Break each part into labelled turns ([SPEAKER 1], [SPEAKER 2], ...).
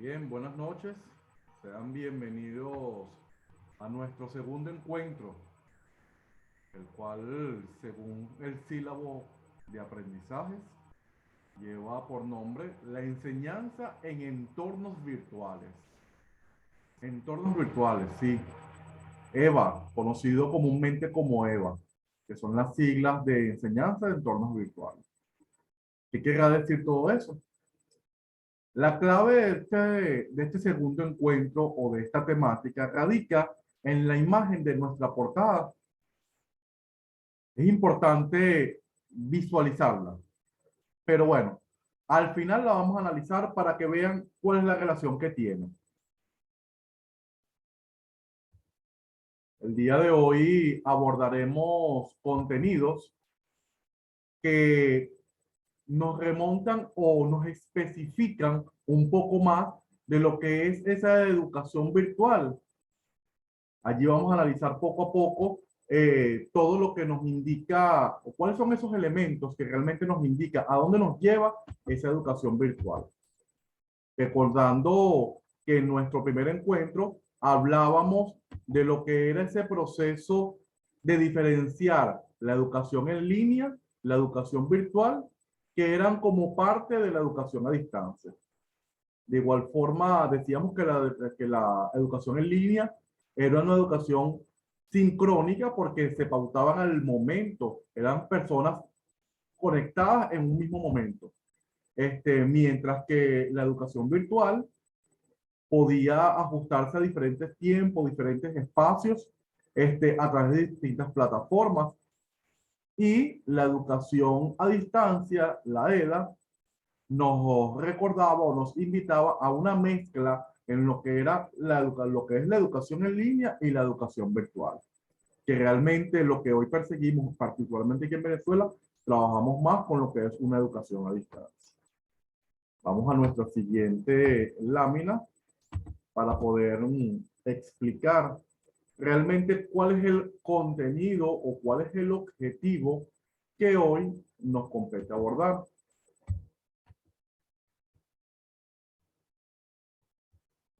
[SPEAKER 1] Bien, buenas noches. Sean bienvenidos a nuestro segundo encuentro, el cual, según el sílabo de aprendizajes, lleva por nombre la enseñanza en entornos virtuales. Entornos virtuales, sí. EVA, conocido comúnmente como EVA, que son las siglas de enseñanza de entornos virtuales. ¿Qué querrá decir todo eso? La clave de este segundo encuentro o de esta temática radica en la imagen de nuestra portada. Es importante visualizarla, pero bueno, al final la vamos a analizar para que vean cuál es la relación que tiene. El día de hoy abordaremos contenidos que nos remontan o nos especifican un poco más de lo que es esa educación virtual. Allí vamos a analizar poco a poco todo lo que nos indica, o cuáles son esos elementos que realmente nos indica a dónde nos lleva esa educación virtual. Recordando que en nuestro primer encuentro hablábamos de lo que era ese proceso de diferenciar la educación en línea, la educación virtual, que eran como parte de la educación a distancia. De igual forma, decíamos que la educación en línea era una educación sincrónica porque se pautaban al momento, eran personas conectadas en un mismo momento. Mientras que la educación virtual podía ajustarse a diferentes tiempos, diferentes espacios, a través de distintas plataformas. Y la educación a distancia, la EDA, nos recordaba o nos invitaba a una mezcla en lo que era lo que es la educación en línea y la educación virtual. Que realmente lo que hoy perseguimos, particularmente aquí en Venezuela, trabajamos más con lo que es una educación a distancia. Vamos a nuestra siguiente lámina para poder explicar realmente cuál es el contenido o cuál es el objetivo que hoy nos compete abordar.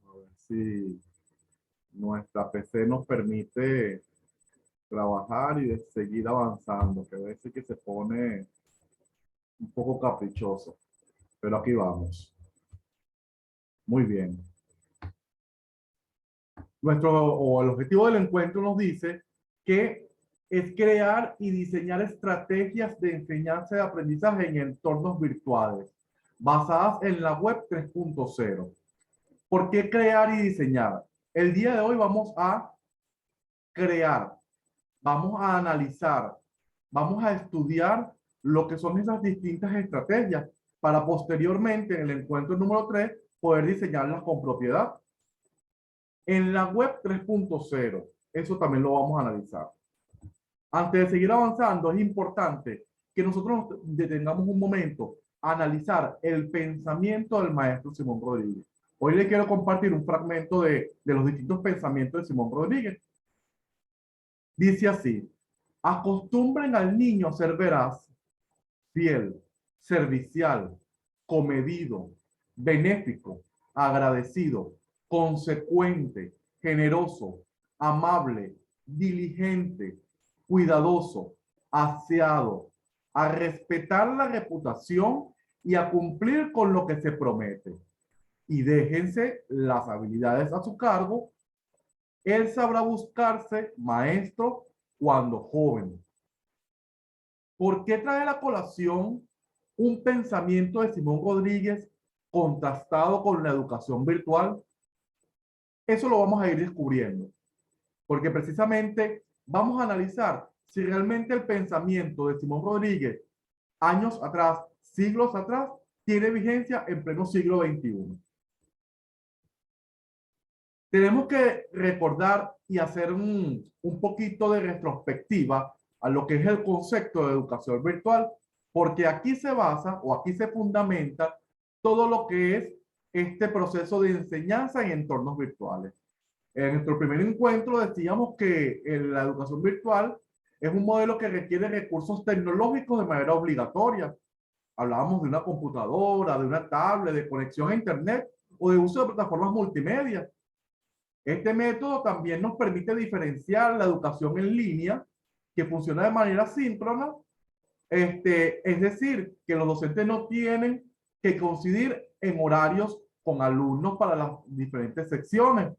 [SPEAKER 1] A ver si nuestra PC nos permite trabajar y seguir avanzando, que a veces que se pone un poco caprichoso, pero aquí vamos. Muy bien. El objetivo del encuentro nos dice que es crear y diseñar estrategias de enseñanza y aprendizaje en entornos virtuales, basadas en la web 3.0. ¿Por qué crear y diseñar? El día de hoy vamos a crear, vamos a analizar, vamos a estudiar lo que son esas distintas estrategias para posteriormente en el encuentro número 3 poder diseñarlas con propiedad. En la web 3.0, eso también lo vamos a analizar. Antes de seguir avanzando, es importante que nosotros nos detengamos un momento a analizar el pensamiento del maestro Simón Rodríguez. Hoy le quiero compartir un fragmento de los distintos pensamientos de Simón Rodríguez. Dice así: acostumbren al niño a ser veraz, fiel, servicial, comedido, benéfico, agradecido, consecuente, generoso, amable, diligente, cuidadoso, aseado, a respetar la reputación y a cumplir con lo que se promete. Y déjense las habilidades a su cargo. Él sabrá buscarse maestro cuando joven. ¿Por qué traer a colación un pensamiento de Simón Rodríguez contrastado con la educación virtual? Eso lo vamos a ir descubriendo, porque precisamente vamos a analizar si realmente el pensamiento de Simón Rodríguez, años atrás, siglos atrás, tiene vigencia en pleno siglo XXI. Tenemos que recordar y hacer un poquito de retrospectiva a lo que es el concepto de educación virtual, porque aquí se basa o aquí se fundamenta todo lo que es este proceso de enseñanza en entornos virtuales. En nuestro primer encuentro decíamos que la educación virtual es un modelo que requiere recursos tecnológicos de manera obligatoria. Hablábamos de una computadora, de una tablet, de conexión a internet o de uso de plataformas multimedia. Este método también nos permite diferenciar la educación en línea, que funciona de manera síncrona, es decir, que los docentes no tienen que coincidir en horarios con alumnos para las diferentes secciones.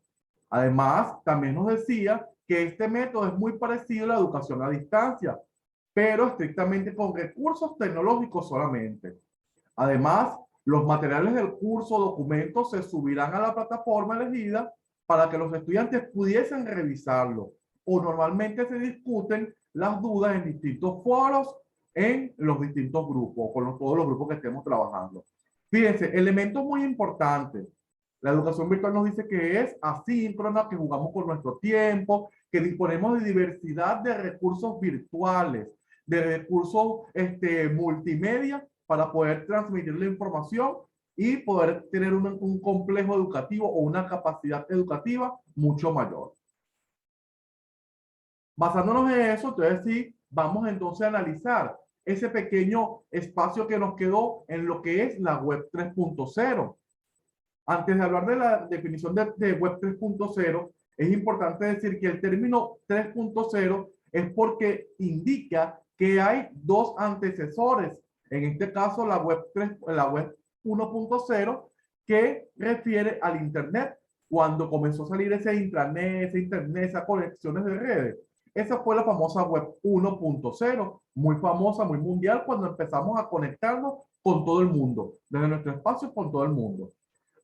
[SPEAKER 1] Además, también nos decía que este método es muy parecido a la educación a distancia, pero estrictamente con recursos tecnológicos solamente. Además, los materiales del curso o documentos se subirán a la plataforma elegida para que los estudiantes pudiesen revisarlo, o normalmente se discuten las dudas en distintos foros, en los distintos grupos, con todos los grupos que estemos trabajando. Fíjense, elementos muy importantes. La educación virtual nos dice que es asíncrona, que jugamos con nuestro tiempo, que disponemos de diversidad de recursos virtuales, de recursos multimedia para poder transmitir la información y poder tener un complejo educativo o una capacidad educativa mucho mayor. Basándonos en eso, entonces sí, vamos entonces a analizar ese pequeño espacio que nos quedó en lo que es la web 3.0. Antes de hablar de la definición de web 3.0, es importante decir que el término 3.0 es porque indica que hay dos antecesores. En este caso, la web 1.0, que refiere al Internet. Cuando comenzó a salir ese intranet, ese Internet, esas conexiones de redes. Esa fue la famosa web 1.0, muy famosa, muy mundial, cuando empezamos a conectarnos con todo el mundo, desde nuestro espacio con todo el mundo.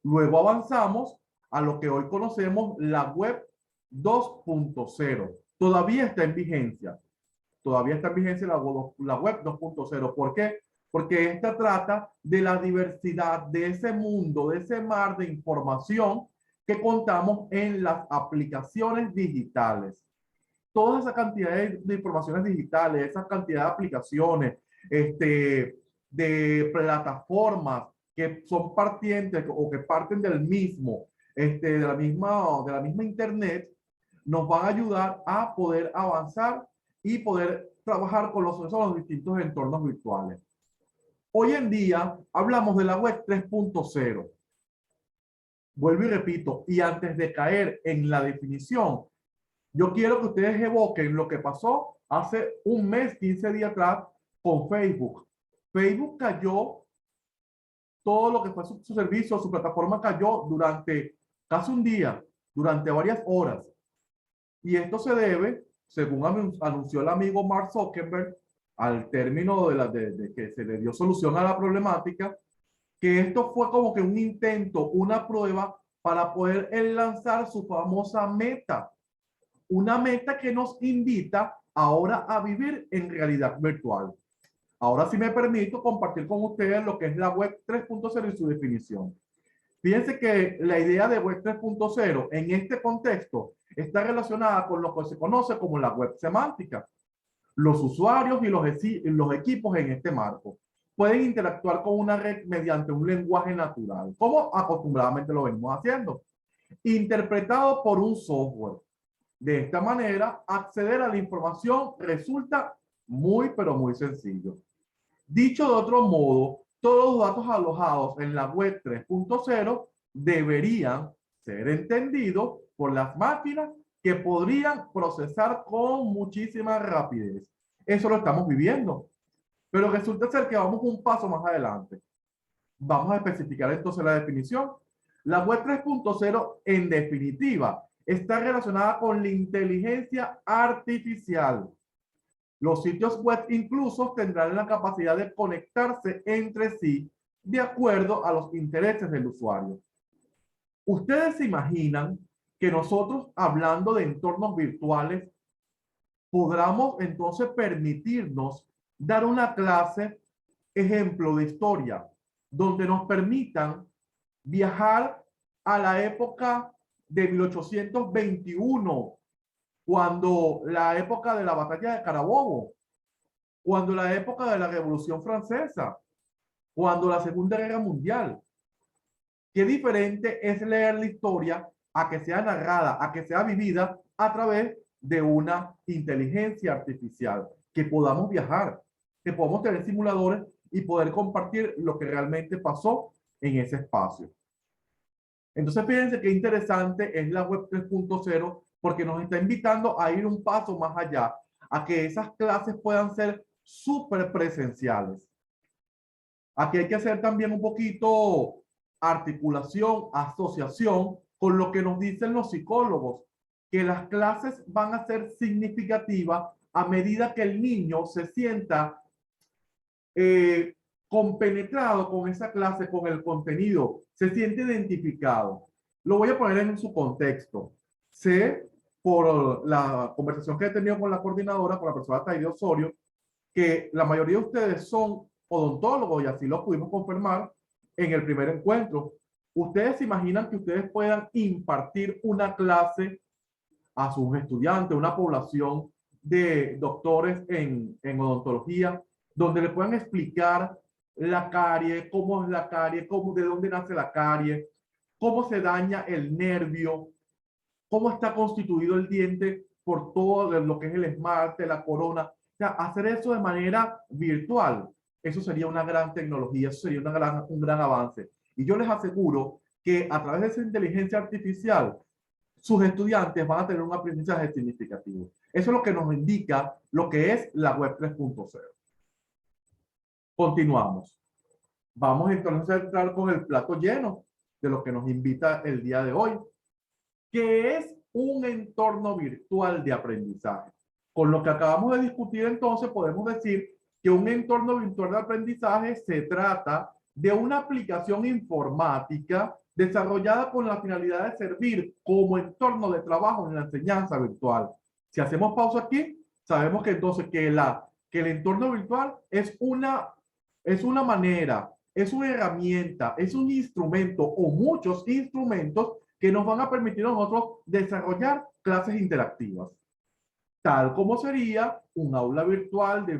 [SPEAKER 1] Luego avanzamos a lo que hoy conocemos la web 2.0. Todavía está en vigencia. Todavía está en vigencia la web 2.0. ¿Por qué? Porque esta trata de la diversidad de ese mundo, de ese mar de información que contamos en las aplicaciones digitales. Toda esa cantidad de informaciones digitales, esa cantidad de aplicaciones, de plataformas que son partientes o que parten del mismo, de la misma internet, nos van a ayudar a poder avanzar y poder trabajar con los distintos entornos virtuales. Hoy en día hablamos de la web 3.0. Vuelvo y repito, y antes de caer en la definición, yo quiero que ustedes evoquen lo que pasó hace un mes, 15 días atrás con Facebook. Facebook cayó, todo lo que fue su servicio, su plataforma cayó durante casi un día, durante varias horas. Y esto se debe, según anunció el amigo Mark Zuckerberg, al término de que se le dio solución a la problemática, que esto fue como que un intento, una prueba para poder él lanzar su famosa meta. Una meta que nos invita ahora a vivir en realidad virtual. Ahora sí me permito compartir con ustedes lo que es la web 3.0 y su definición. Fíjense que la idea de web 3.0 en este contexto está relacionada con lo que se conoce como la web semántica. Los usuarios y los equipos en este marco pueden interactuar con una red mediante un lenguaje natural, como acostumbradamente lo venimos haciendo, interpretado por un software. De esta manera, acceder a la información resulta muy, pero muy sencillo. Dicho de otro modo, todos los datos alojados en la web 3.0 deberían ser entendidos por las máquinas que podrían procesar con muchísima rapidez. Eso lo estamos viviendo. Pero resulta ser que vamos un paso más adelante. Vamos a especificar entonces la definición. La web 3.0, en definitiva, está relacionada con la inteligencia artificial. Los sitios web incluso tendrán la capacidad de conectarse entre sí de acuerdo a los intereses del usuario. ¿Ustedes se imaginan que nosotros, hablando de entornos virtuales, podamos entonces permitirnos dar una clase, ejemplo de historia, donde nos permitan viajar a la época de 1821, cuando la época de la batalla de Carabobo, cuando la época de la Revolución Francesa, cuando la Segunda Guerra Mundial? Qué diferente es leer la historia a que sea narrada, a que sea vivida a través de una inteligencia artificial, que podamos viajar, que podamos tener simuladores y poder compartir lo que realmente pasó en ese espacio. Entonces, fíjense qué interesante es la web 3.0 porque nos está invitando a ir un paso más allá, a que esas clases puedan ser súper presenciales. Aquí hay que hacer también un poquito articulación, asociación con lo que nos dicen los psicólogos, que las clases van a ser significativas a medida que el niño se sienta compenetrado con esa clase, con el contenido, se siente identificado. Lo voy a poner en su contexto. Sé, por la conversación que he tenido con la coordinadora, con la profesora Taide Osorio, que la mayoría de ustedes son odontólogos y así lo pudimos confirmar en el primer encuentro. ¿Ustedes se imaginan que ustedes puedan impartir una clase a sus estudiantes, una población de doctores en odontología, donde le puedan explicar la carie, cómo es la carie, cómo, de dónde nace la carie, cómo se daña el nervio, cómo está constituido el diente por todo lo que es el esmalte, la corona? O sea, hacer eso de manera virtual, eso sería una gran tecnología, eso sería un gran avance. Y yo les aseguro que a través de esa inteligencia artificial, sus estudiantes van a tener un aprendizaje significativo. Eso es lo que nos indica lo que es la web 3.0. Continuamos. Vamos entonces a entrar con el plato lleno de lo que nos invita el día de hoy, que es un entorno virtual de aprendizaje. Con lo que acabamos de discutir entonces podemos decir que un entorno virtual de aprendizaje se trata de una aplicación informática desarrollada con la finalidad de servir como entorno de trabajo en la enseñanza virtual. Si hacemos pausa aquí, sabemos que entonces que el entorno virtual es una manera, es una herramienta, es un instrumento o muchos instrumentos que nos van a permitir a nosotros desarrollar clases interactivas, tal como sería un aula virtual de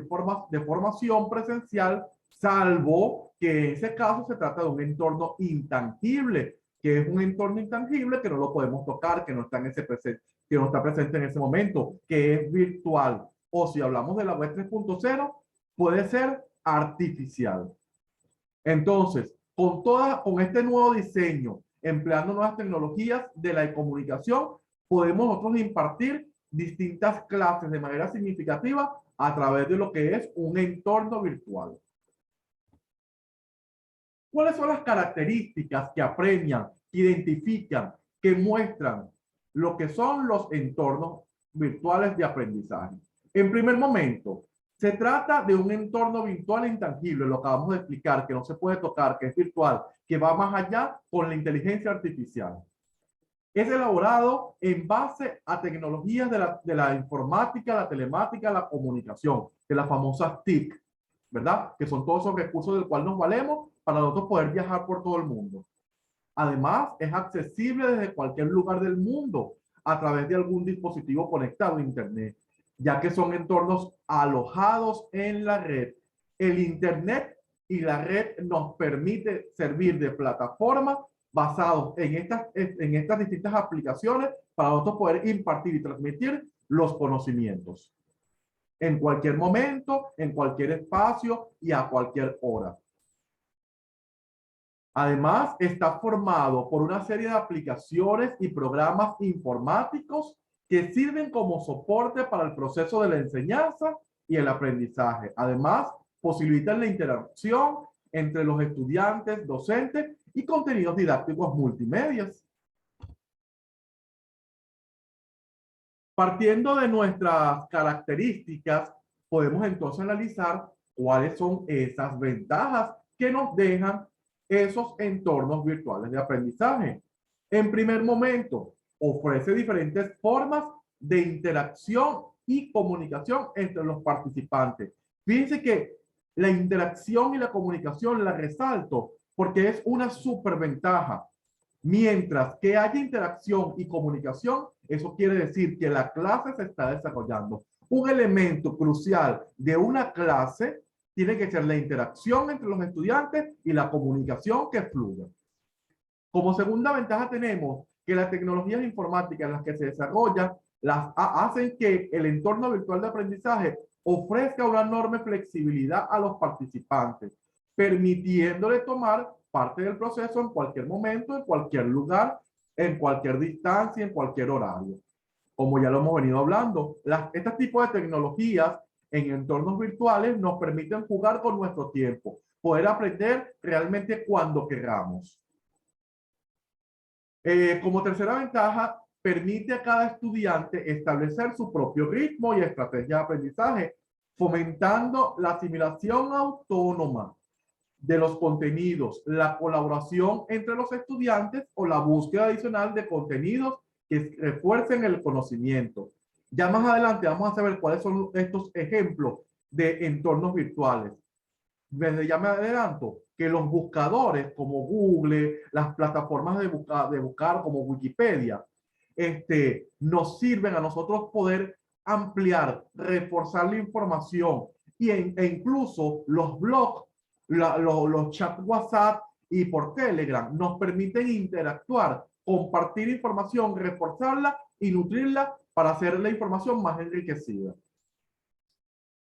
[SPEAKER 1] formación presencial, salvo que en ese caso se trata de un entorno intangible, que es un entorno intangible que no lo podemos tocar, que no está que no está presente en ese momento, que es virtual. O si hablamos de la web 3.0, puede ser artificial. Entonces, con este nuevo diseño, empleando nuevas tecnologías de la comunicación, podemos nosotros impartir distintas clases de manera significativa a través de lo que es un entorno virtual. ¿Cuáles son las características que apremian, que identifican, que muestran lo que son los entornos virtuales de aprendizaje? En primer momento, se trata de un entorno virtual intangible, lo acabamos de explicar, que no se puede tocar, que es virtual, que va más allá con la inteligencia artificial. Es elaborado en base a tecnologías de la informática, la telemática, la comunicación, de las famosas TIC, ¿verdad? Que son todos esos recursos del cual nos valemos para nosotros poder viajar por todo el mundo. Además, es accesible desde cualquier lugar del mundo a través de algún dispositivo conectado a Internet, ya que son entornos alojados en la red. El Internet y la red nos permite servir de plataforma basados en estas distintas aplicaciones para nosotros poder impartir y transmitir los conocimientos en cualquier momento, en cualquier espacio y a cualquier hora. Además, está formado por una serie de aplicaciones y programas informáticos que sirven como soporte para el proceso de la enseñanza y el aprendizaje. Además, posibilitan la interacción entre los estudiantes, docentes y contenidos didácticos multimedia. Partiendo de nuestras características, podemos entonces analizar cuáles son esas ventajas que nos dejan esos entornos virtuales de aprendizaje. En primer momento, ofrece diferentes formas de interacción y comunicación entre los participantes. Fíjense que la interacción y la comunicación la resalto porque es una superventaja. Mientras que haya interacción y comunicación, eso quiere decir que la clase se está desarrollando. Un elemento crucial de una clase tiene que ser la interacción entre los estudiantes y la comunicación que fluya. Como segunda ventaja tenemos que las tecnologías informáticas en las que se desarrollan hacen que el entorno virtual de aprendizaje ofrezca una enorme flexibilidad a los participantes, permitiéndole tomar parte del proceso en cualquier momento, en cualquier lugar, en cualquier distancia, en cualquier horario. Como ya lo hemos venido hablando, este tipo de tecnologías en entornos virtuales nos permiten jugar con nuestro tiempo, poder aprender realmente cuando queramos. Como tercera ventaja, permite a cada estudiante establecer su propio ritmo y estrategia de aprendizaje, fomentando la asimilación autónoma de los contenidos, la colaboración entre los estudiantes o la búsqueda adicional de contenidos que refuercen el conocimiento. Ya más adelante vamos a saber cuáles son estos ejemplos de entornos virtuales. Desde ya me adelanto que los buscadores como Google, las plataformas de buscar como Wikipedia, nos sirven a nosotros poder ampliar, reforzar la información e incluso los blogs, los chats WhatsApp y por Telegram nos permiten interactuar, compartir información, reforzarla y nutrirla para hacer la información más enriquecida.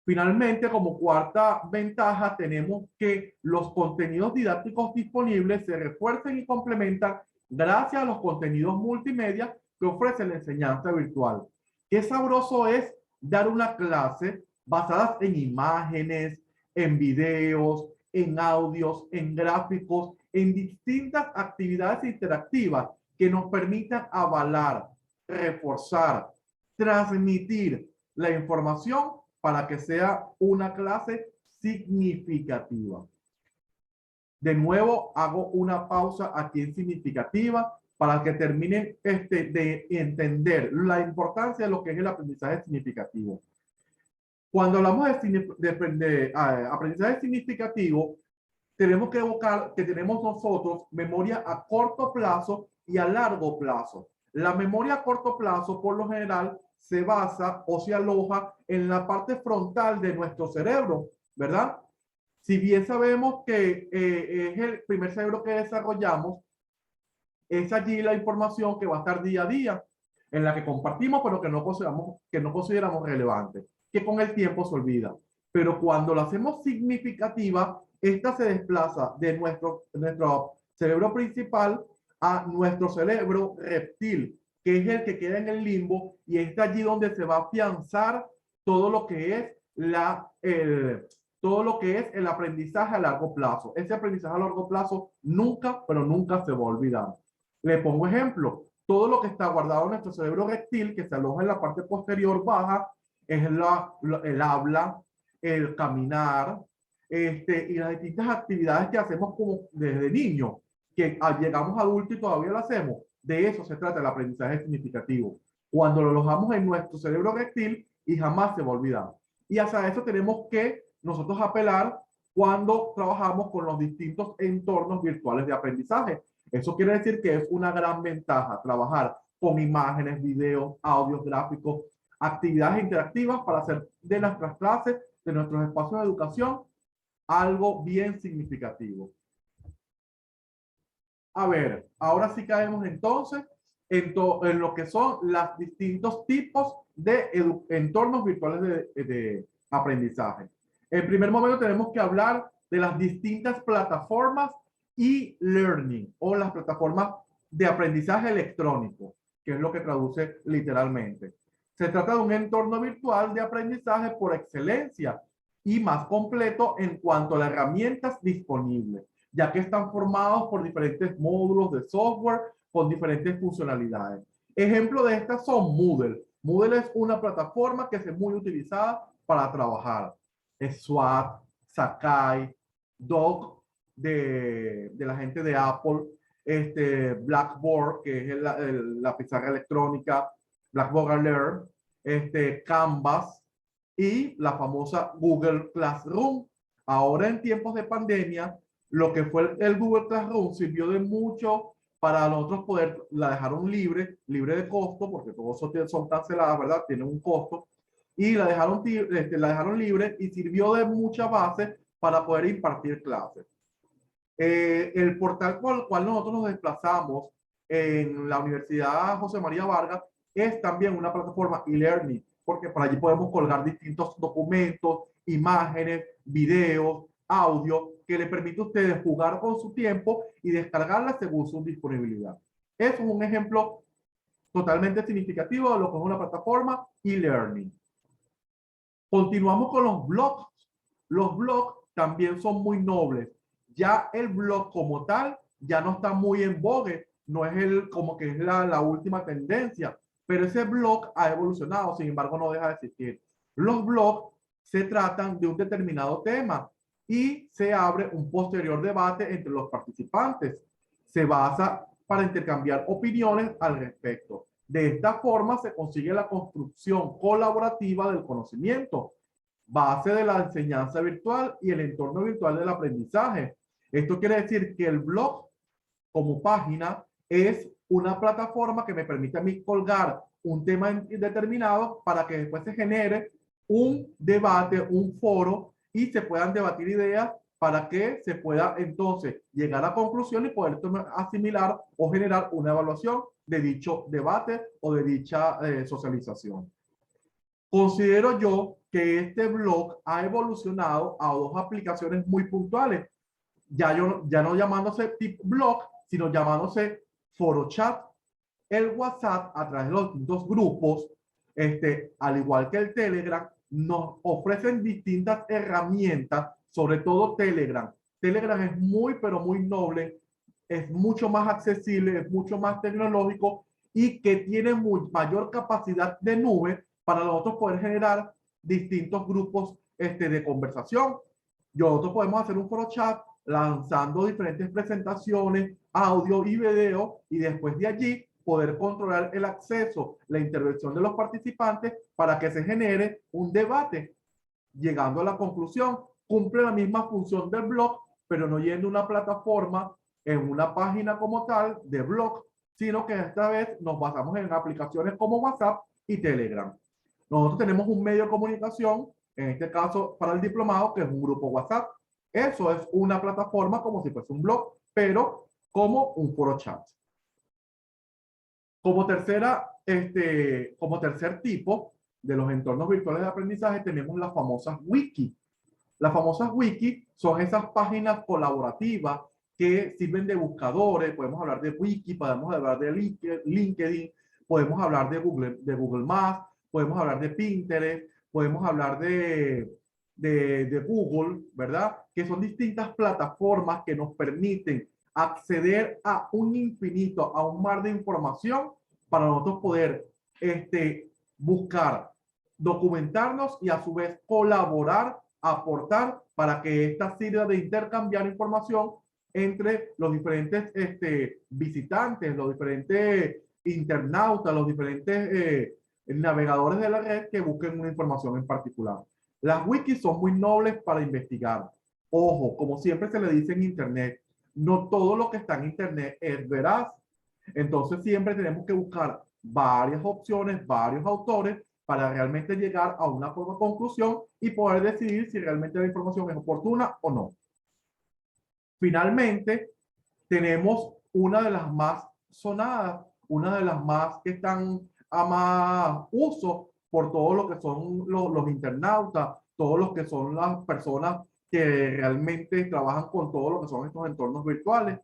[SPEAKER 1] Finalmente, como cuarta ventaja, tenemos que los contenidos didácticos disponibles se refuerzan y complementan gracias a los contenidos multimedia que ofrece la enseñanza virtual. Qué sabroso es dar una clase basada en imágenes, en videos, en audios, en gráficos, en distintas actividades interactivas que nos permitan avalar, reforzar, transmitir la información para que sea una clase significativa. De nuevo, hago una pausa aquí en significativa para que terminen de entender la importancia de lo que es el aprendizaje significativo. Cuando hablamos de aprendizaje significativo, tenemos que evocar que tenemos nosotros memoria a corto plazo y a largo plazo. La memoria a corto plazo, por lo general, se basa o se aloja en la parte frontal de nuestro cerebro, ¿verdad? Si bien sabemos que es el primer cerebro que desarrollamos, es allí la información que va a estar día a día, en la que compartimos, pero que no consideramos relevante, que con el tiempo se olvida. Pero cuando la hacemos significativa, esta se desplaza de nuestro cerebro principal a nuestro cerebro reptil, que es el que queda en el limbo, y es allí donde se va a afianzar todo lo que es el aprendizaje a largo plazo. Ese aprendizaje a largo plazo nunca, pero nunca se va a olvidar. Le pongo ejemplo. Todo lo que está guardado en nuestro cerebro reptil, que se aloja en la parte posterior baja, es el habla, el caminar, y las distintas actividades que hacemos como desde niño, que llegamos adultos y todavía lo hacemos. De eso se trata el aprendizaje significativo. Cuando lo alojamos en nuestro cerebro reptil y jamás se va a olvidar. Y hacia eso tenemos que nosotros apelar cuando trabajamos con los distintos entornos virtuales de aprendizaje. Eso quiere decir que es una gran ventaja trabajar con imágenes, videos, audios, gráficos, actividades interactivas para hacer de nuestras clases, de nuestros espacios de educación, algo bien significativo. A ver, ahora sí caemos entonces en lo que son los distintos tipos de entornos virtuales de aprendizaje. En primer momento tenemos que hablar de las distintas plataformas e-learning o las plataformas de aprendizaje electrónico, que es lo que traduce literalmente. Se trata de un entorno virtual de aprendizaje por excelencia y más completo en cuanto a las herramientas disponibles, ya que están formados por diferentes módulos de software con diferentes funcionalidades. Ejemplo de estas son Moodle. Moodle es una plataforma que es muy utilizada para trabajar. SWAT, Sakai, Doc de la gente de Apple, Blackboard, que es la pizarra electrónica, Blackboard Alert, Canvas y la famosa Google Classroom. Ahora en tiempos de pandemia, lo que fue el Google Classroom sirvió de mucho para nosotros poder, la dejaron libre de costo, porque todos son canceladas, ¿verdad? Tienen un costo, y la dejaron libre y sirvió de mucha base para poder impartir clases. El portal por el cual nosotros nos desplazamos en la Universidad José María Vargas es también una plataforma e-learning, porque por allí podemos colgar distintos documentos, imágenes, videos, audio, que le permite a ustedes jugar con su tiempo y descargarla según su disponibilidad. Eso es un ejemplo totalmente significativo de lo que es una plataforma e-learning. Continuamos con los blogs. Los blogs también son muy nobles. Ya el blog como tal ya no está muy en vogue, no es como que es la última tendencia, pero ese blog ha evolucionado, sin embargo no deja de existir. Los blogs se tratan de un determinado tema y se abre un posterior debate entre los participantes. Se basa para intercambiar opiniones al respecto. De esta forma se consigue la construcción colaborativa del conocimiento, base de la enseñanza virtual y el entorno virtual del aprendizaje. Esto quiere decir que el blog como página es una plataforma que me permite a mí colgar un tema determinado para que después se genere un debate, un foro y se puedan debatir ideas para que se pueda entonces llegar a conclusión y poder asimilar o generar una evaluación de dicho debate o de dicha socialización. Considero yo que este blog ha evolucionado a dos aplicaciones muy puntuales, ya no llamándose tip blog, sino llamándose foro chat. El WhatsApp, a través de los distintos grupos, al igual que el Telegram, nos ofrecen distintas herramientas, sobre todo Telegram. Telegram es muy, pero muy noble, es mucho más accesible, es mucho más tecnológico y que tiene mayor capacidad de nube para nosotros poder generar distintos grupos de conversación. Nosotros podemos hacer un foro chat lanzando diferentes presentaciones, audio y video, y después de allí poder controlar el acceso, la intervención de los participantes para que se genere un debate. Llegando a la conclusión, cumple la misma función del blog, pero no yendo a una plataforma en una página como tal de blog, sino que esta vez nos basamos en aplicaciones como WhatsApp y Telegram. Nosotros tenemos un medio de comunicación, en este caso para el diplomado, que es un grupo WhatsApp. Eso es una plataforma como si fuese un blog, pero como un foro chat. Como tercer tipo de los entornos virtuales de aprendizaje tenemos las famosas wiki. Las famosas wiki son esas páginas colaborativas que sirven de buscadores. Podemos hablar de wiki, podemos hablar de LinkedIn, podemos hablar de Google Maps, podemos hablar de Pinterest, podemos hablar de Google, ¿verdad? Que son distintas plataformas que nos permiten acceder a un infinito, a un mar de información para nosotros poder buscar, documentarnos y a su vez colaborar, aportar para que esta sirva de intercambiar información entre los diferentes visitantes, los diferentes internautas, los diferentes navegadores de la red que busquen una información en particular. Las wikis son muy nobles para investigar. Ojo, como siempre se le dice en internet, No todo lo que está en Internet es veraz. Entonces siempre tenemos que buscar varias opciones, varios autores para realmente llegar a una conclusión y poder decidir si realmente la información es oportuna o no. Finalmente, tenemos una de las más sonadas, una de las más que están a más uso por todo lo que son los internautas, todos los que son las personas que realmente trabajan con todo lo que son estos entornos virtuales,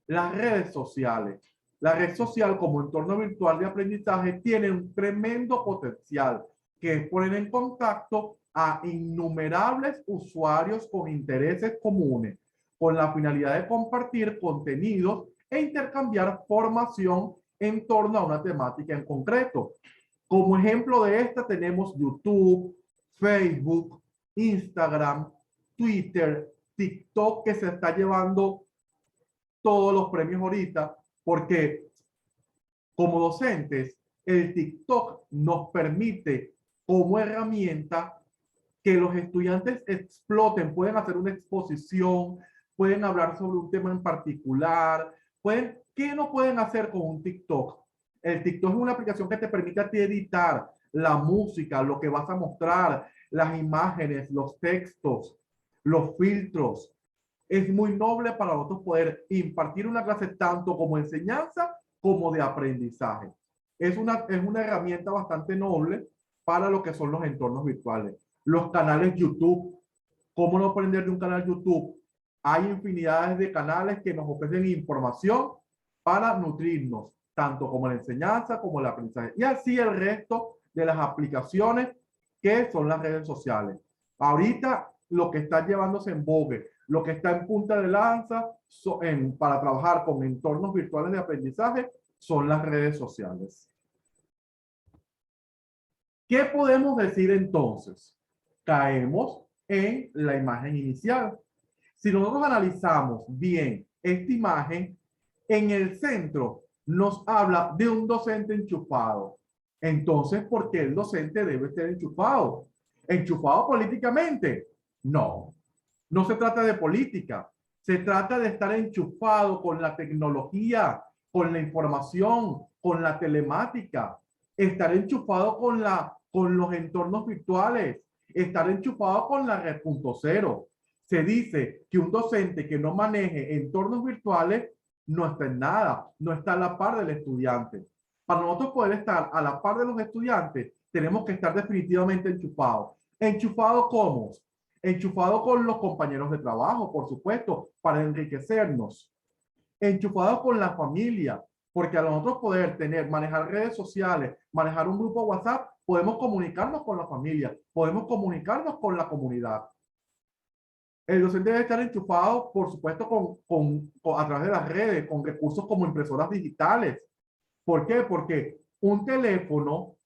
[SPEAKER 1] las redes sociales. La red social como entorno virtual de aprendizaje tiene un tremendo potencial, que es poner en contacto a innumerables usuarios con intereses comunes, con la finalidad de compartir contenidos e intercambiar formación en torno a una temática en concreto. Como ejemplo de esta tenemos YouTube, Facebook, Instagram, Twitter, TikTok, que se está llevando todos los premios ahorita, porque como docentes, el TikTok nos permite como herramienta que los estudiantes exploten, pueden hacer una exposición, pueden hablar sobre un tema en particular, ¿qué no pueden hacer con un TikTok? El TikTok es una aplicación que te permite a ti editar la música, lo que vas a mostrar, las imágenes, los textos, los filtros. Es muy noble para nosotros poder impartir una clase tanto como enseñanza como de aprendizaje. Es una herramienta bastante noble para lo que son los entornos virtuales. Los canales YouTube. ¿Cómo no aprender de un canal YouTube? Hay infinidades de canales que nos ofrecen información para nutrirnos, tanto como la enseñanza como el aprendizaje. Y así el resto de las aplicaciones que son las redes sociales. Ahorita lo que está llevándose en vogue, lo que está en punta de lanza para trabajar con entornos virtuales de aprendizaje son las redes sociales. ¿Qué podemos decir entonces? Caemos en la imagen inicial. Si nosotros analizamos bien esta imagen, en el centro nos habla de un docente enchufado. Entonces, ¿por qué el docente debe ser enchufado? ¿Enchufado políticamente? No. No se trata de política. Se trata de estar enchufado con la tecnología, con la información, con la telemática. Estar enchufado con los entornos virtuales. Estar enchufado con la red 0.0. Se dice que un docente que no maneje entornos virtuales no está en nada, no está a la par del estudiante. Para nosotros poder estar a la par de los estudiantes, tenemos que estar definitivamente enchufados. ¿Enchufados cómo? Enchufados con los compañeros de trabajo, por supuesto, para enriquecernos. Enchufados con la familia, porque a nosotros poder manejar redes sociales, manejar un grupo WhatsApp, podemos comunicarnos con la familia, podemos comunicarnos con la comunidad. El docente debe estar enchufado, por supuesto, a través de las redes, con recursos como impresoras digitales. ¿Por qué? Porque un teléfono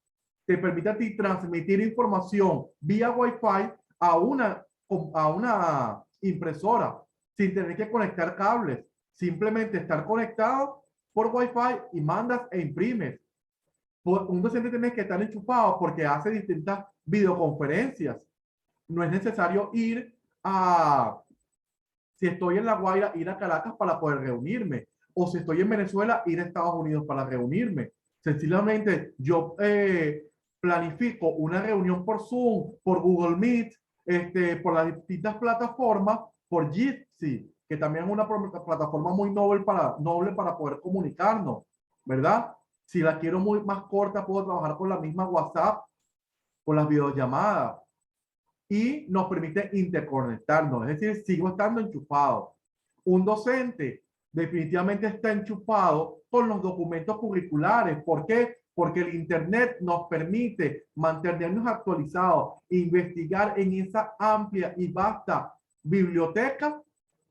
[SPEAKER 1] te permite a ti transmitir información vía Wi-Fi a una impresora sin tener que conectar cables. Simplemente estar conectado por Wi-Fi y mandas e imprimes. Un docente tiene que estar enchufado porque hace distintas videoconferencias. No es necesario si estoy en La Guaira, ir a Caracas para poder reunirme. O si estoy en Venezuela, ir a Estados Unidos para reunirme. Sencillamente, yo planifico una reunión por Zoom, por Google Meet, por las distintas plataformas, por Jitsi, que también es una plataforma muy noble para poder comunicarnos, ¿verdad? Si la quiero más corta, puedo trabajar con la misma WhatsApp, con las videollamadas, y nos permite interconectarnos, es decir, sigo estando enchufado. Un docente definitivamente está enchufado con los documentos curriculares. ¿Por qué? Porque el Internet nos permite mantenernos actualizados, investigar en esa amplia y vasta biblioteca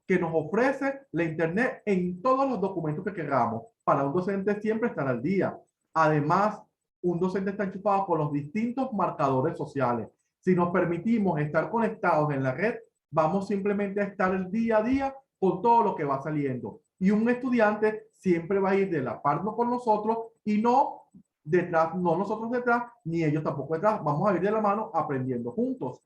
[SPEAKER 1] que nos ofrece la Internet en todos los documentos que queramos. Para un docente siempre estar al día. Además, un docente está enchufado con los distintos marcadores sociales. Si nos permitimos estar conectados en la red, vamos simplemente a estar el día a día con todo lo que va saliendo. Y un estudiante siempre va a ir de la par con nosotros y no detrás, no nosotros detrás, ni ellos tampoco detrás. Vamos a ir de la mano aprendiendo juntos.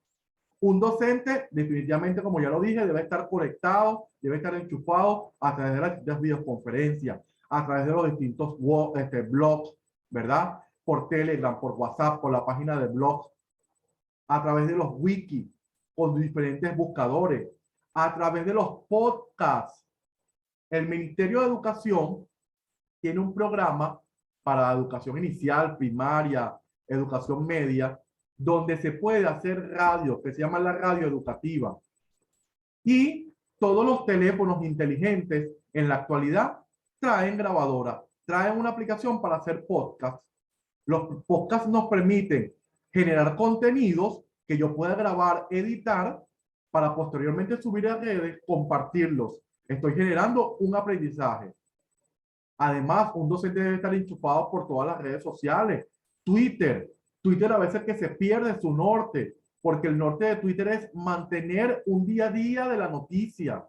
[SPEAKER 1] Un docente, definitivamente, como ya lo dije, debe estar conectado, debe estar enchufado a través de las distintas videoconferencias, a través de los distintos blogs, ¿verdad? Por Telegram, por WhatsApp, por la página de blogs, a través de los wikis, con diferentes buscadores, a través de los podcasts. El Ministerio de Educación tiene un programa para educación inicial, primaria, educación media, donde se puede hacer radio, que se llama la radio educativa. Y todos los teléfonos inteligentes en la actualidad traen grabadora, traen una aplicación para hacer podcasts. Los podcasts nos permiten generar contenidos que yo pueda grabar, editar, para posteriormente subir a redes, compartirlos. Estoy generando un aprendizaje. Además, un docente debe estar enchufado por todas las redes sociales. Twitter. Twitter a veces que se pierde su norte, porque el norte de Twitter es mantener un día a día de la noticia.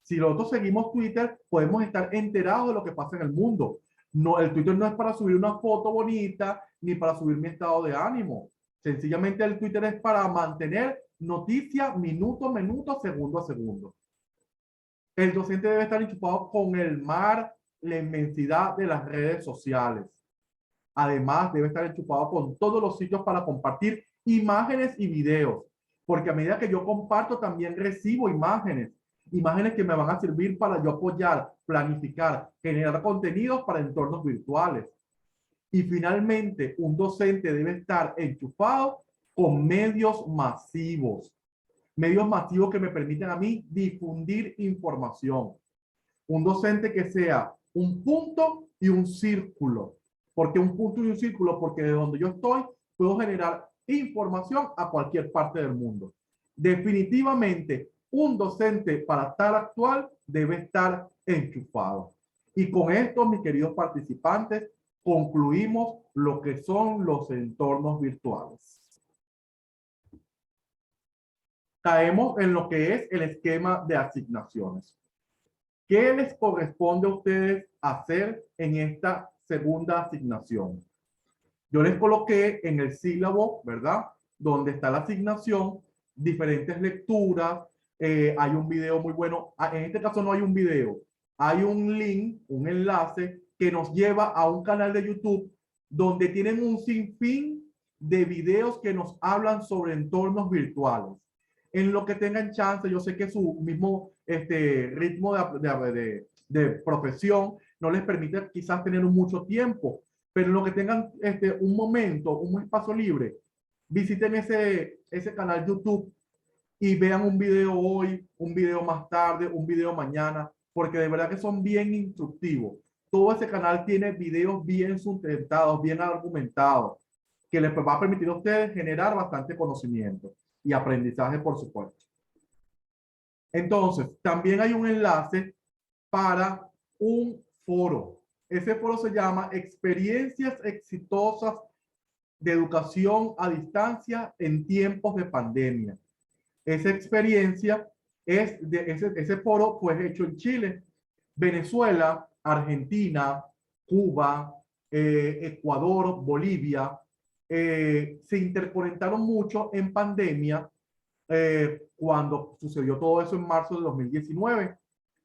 [SPEAKER 1] Si nosotros seguimos Twitter, podemos estar enterados de lo que pasa en el mundo. No, el Twitter no es para subir una foto bonita, ni para subir mi estado de ánimo. Sencillamente el Twitter es para mantener noticias minuto a minuto, segundo a segundo. El docente debe estar enchufado con el mar, la inmensidad de las redes sociales. Además, debe estar enchufado con todos los sitios para compartir imágenes y videos, porque a medida que yo comparto, también recibo imágenes que me van a servir para yo apoyar, planificar, generar contenidos para entornos virtuales. Y finalmente, un docente debe estar enchufado con medios masivos que me permiten a mí difundir información. Un docente que sea un punto y un círculo. ¿Por qué un punto y un círculo? Porque de donde yo estoy puedo generar información a cualquier parte del mundo. Definitivamente, un docente para estar actual debe estar enchufado. Y con esto, mis queridos participantes, concluimos lo que son los entornos virtuales. Caemos en lo que es el esquema de asignaciones. ¿Qué les corresponde a ustedes hacer en esta segunda asignación? Yo les coloqué en el sílabo, ¿verdad? Donde está la asignación, diferentes lecturas, hay un video muy bueno. En este caso no hay un video, hay un link, un enlace que nos lleva a un canal de YouTube donde tienen un sinfín de videos que nos hablan sobre entornos virtuales. En lo que tengan chance, yo sé que su mismo ritmo de profesión no les permite quizás tener mucho tiempo, pero en lo que tengan un momento, un espacio libre, visiten ese canal YouTube y vean un video hoy, un video más tarde, un video mañana, porque de verdad que son bien instructivos. Todo ese canal tiene videos bien sustentados, bien argumentados, que les va a permitir a ustedes generar bastante conocimiento y aprendizaje, por supuesto. Entonces, también hay un enlace para un foro. Ese foro se llama Experiencias Exitosas de Educación a Distancia en Tiempos de Pandemia. Esa experiencia ese foro fue hecho en Chile, Venezuela, Argentina, Cuba, Ecuador, Bolivia, se interconectaron mucho en pandemia cuando sucedió todo eso en marzo de 2019,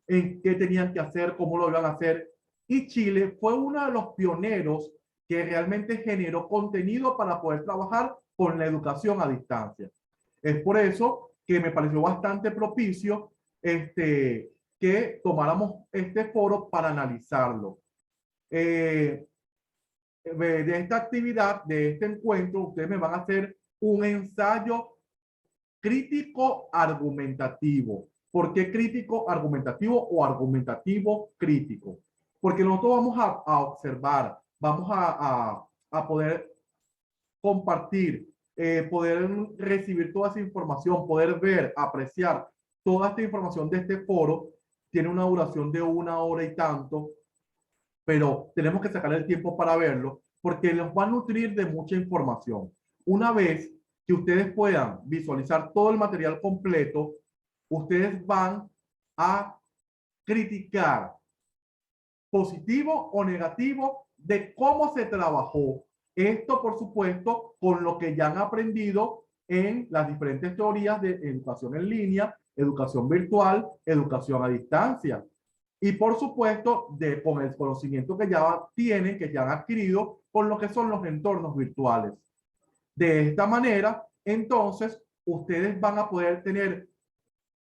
[SPEAKER 1] en qué tenían que hacer, cómo lo iban a hacer. Y Chile fue uno de los pioneros que realmente generó contenido para poder trabajar con la educación a distancia. Es por eso que me pareció bastante propicio que tomáramos este foro para analizarlo. De esta actividad, de este encuentro, ustedes me van a hacer un ensayo crítico argumentativo. ¿Por qué crítico argumentativo o argumentativo crítico? Porque nosotros vamos a observar, vamos a poder compartir, poder recibir toda esa información, poder ver, apreciar toda esta información de este foro. Tiene una duración de 1 hora y tanto, pero tenemos que sacar el tiempo para verlo porque nos va a nutrir de mucha información. Una vez que ustedes puedan visualizar todo el material completo, ustedes van a criticar positivo o negativo de cómo se trabajó. Esto, por supuesto, con lo que ya han aprendido en las diferentes teorías de educación en línea, educación virtual, educación a distancia. Y por supuesto, con el conocimiento que ya tienen, que ya han adquirido con lo que son los entornos virtuales. De esta manera, entonces, ustedes van a poder tener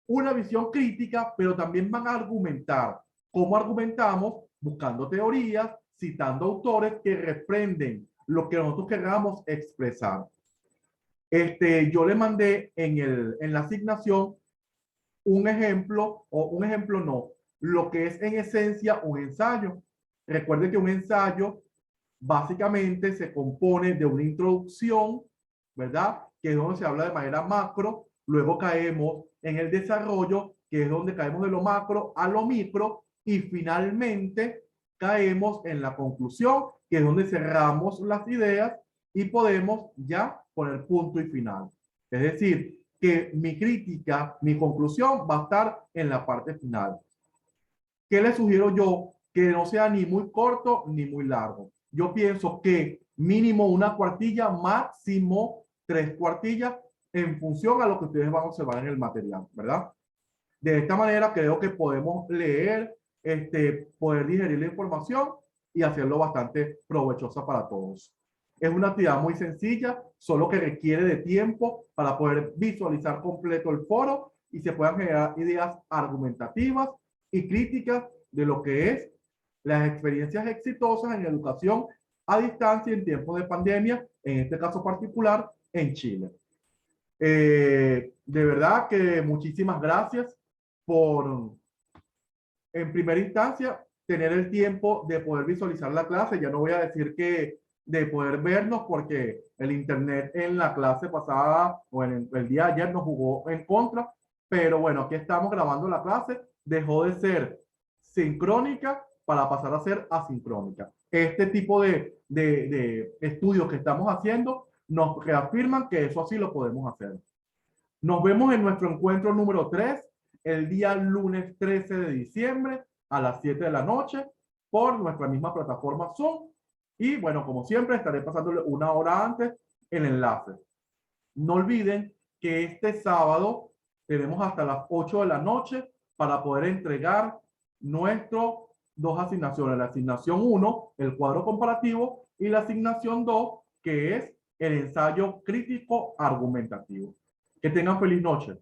[SPEAKER 1] una visión crítica, pero también van a argumentar. ¿Cómo argumentamos? Buscando teorías, citando autores que reprenden lo que nosotros queramos expresar. Yo le mandé en la asignación un ejemplo, o un ejemplo no, lo que es en esencia un ensayo. Recuerde que un ensayo básicamente se compone de una introducción, ¿verdad? Que es donde se habla de manera macro, luego caemos en el desarrollo, que es donde caemos de lo macro a lo micro, y finalmente caemos en la conclusión, que es donde cerramos las ideas y podemos ya poner punto y final. Es decir, que mi crítica, mi conclusión va a estar en la parte final. ¿Qué le sugiero yo? Que no sea ni muy corto ni muy largo. Yo pienso que mínimo una cuartilla, máximo 3 cuartillas, en función a lo que ustedes van a observar en el material, ¿verdad? De esta manera creo que podemos leer, poder digerir la información y hacerlo bastante provechosa para todos. Es una actividad muy sencilla, solo que requiere de tiempo para poder visualizar completo el foro y se puedan generar ideas argumentativas y críticas de lo que es las experiencias exitosas en educación a distancia en tiempos de pandemia, en este caso particular, en Chile. De verdad que muchísimas gracias por, en primera instancia, tener el tiempo de poder visualizar la clase. Ya no voy a decir que de poder vernos porque el internet en la clase pasada o en el día de ayer nos jugó en contra, pero bueno, aquí estamos grabando la clase. Dejó de ser sincrónica para pasar a ser asincrónica. Este tipo de estudios que estamos haciendo nos reafirman que eso así lo podemos hacer. Nos vemos en nuestro encuentro número 3, el día lunes 13 de diciembre a las 7 de la noche por nuestra misma plataforma Zoom. Y bueno, como siempre, estaré pasándole una hora antes el enlace. No olviden que este sábado tenemos hasta las 8 de la noche para poder entregar nuestras 2 asignaciones. La asignación 1, el cuadro comparativo, y la asignación 2, que es el ensayo crítico argumentativo. Que tengan feliz noche.